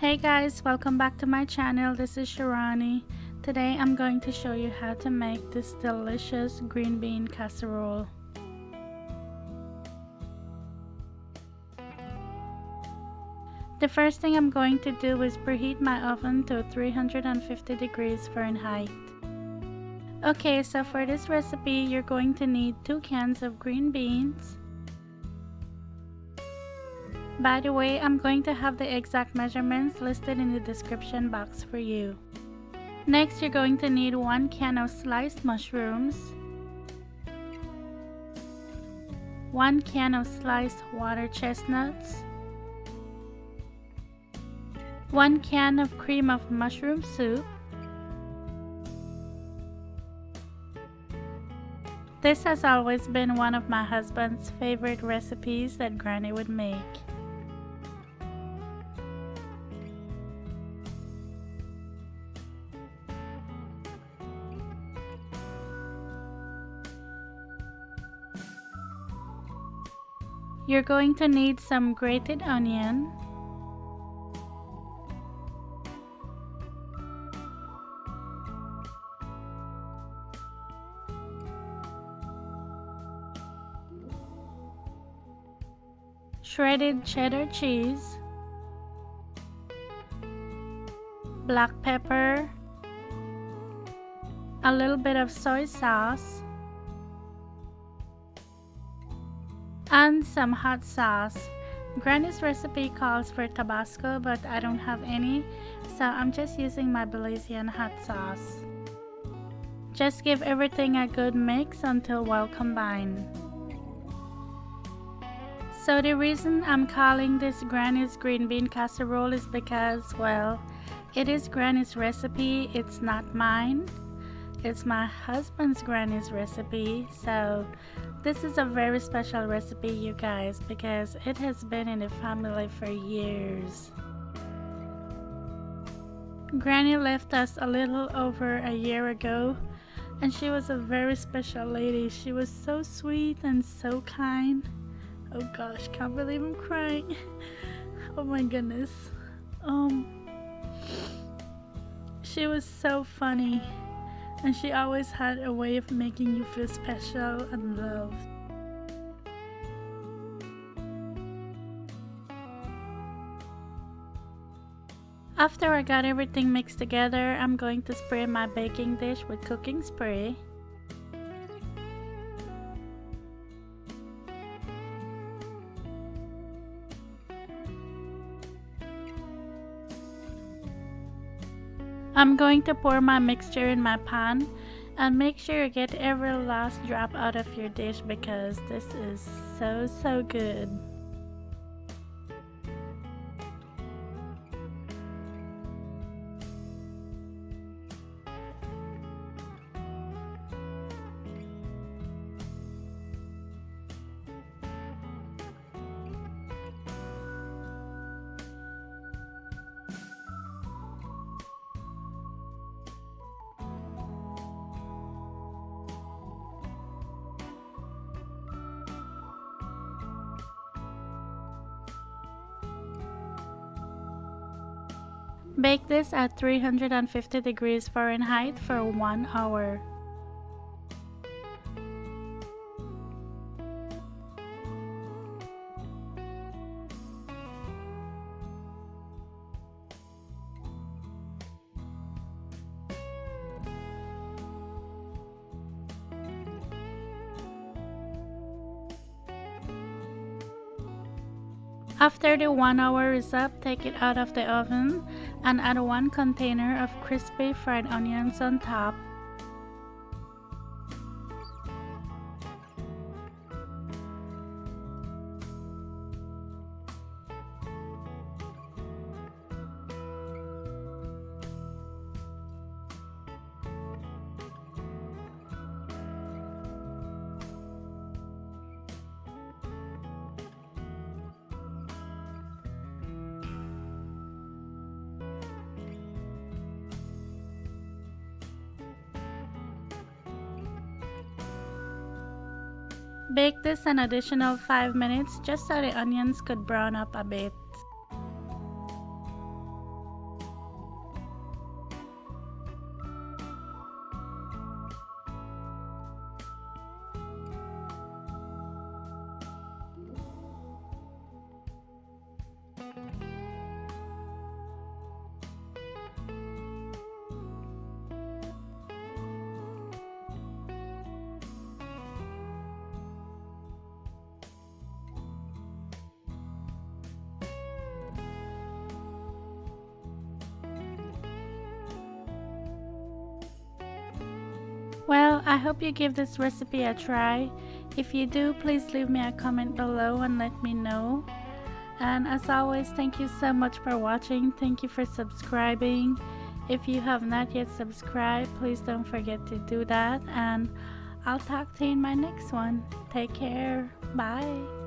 Hey guys, welcome back to my channel. This is Shirani. Today I'm going to show you how to make this delicious green bean casserole. The first thing I'm going to do is preheat my oven to 350 degrees Fahrenheit. Okay, so for this recipe you're going to need 2 cans of green beans. By the way, I'm going to have the exact measurements listed in the description box for you. Next, you're going to need 1 can of sliced mushrooms, 1 can of sliced water chestnuts, 1 can of cream of mushroom soup. This has always been one of my husband's favorite recipes that Granny would make. You're going to need some grated onion, shredded cheddar cheese, black pepper, a little bit of soy sauce, and some hot sauce. Granny's recipe calls for Tabasco, but I don't have any, so I'm just using my Belizean hot sauce. Just give everything a good mix until well combined. So the reason I'm calling this Granny's green bean casserole is because, well, it is Granny's recipe, it's not mine. It's my husband's Granny's recipe, so this is a very special recipe, you guys, because it has been in the family for years. Granny left us a little over a year ago, and she was a very special lady. She was so sweet and so kind. Oh gosh, can't believe I'm crying. Oh my goodness. She was so funny. And she always had a way of making you feel special and loved. After I got everything mixed together, I'm going to spray my baking dish with cooking spray. I'm going to pour my mixture in my pan and make sure you get every last drop out of your dish because this is so good. Bake this at 350 degrees Fahrenheit for 1 hour. After the 1 hour is up, take it out of the oven and add 1 container of crispy fried onions on top. Bake this an additional 5 minutes just so the onions could brown up a bit. I hope you give this recipe a try. If you do, please leave me a comment below and let me know. And as always, thank you so much for watching. Thank you for subscribing. If you have not yet subscribed, please don't forget to do that. And I'll talk to you in my next one. Take care. Bye.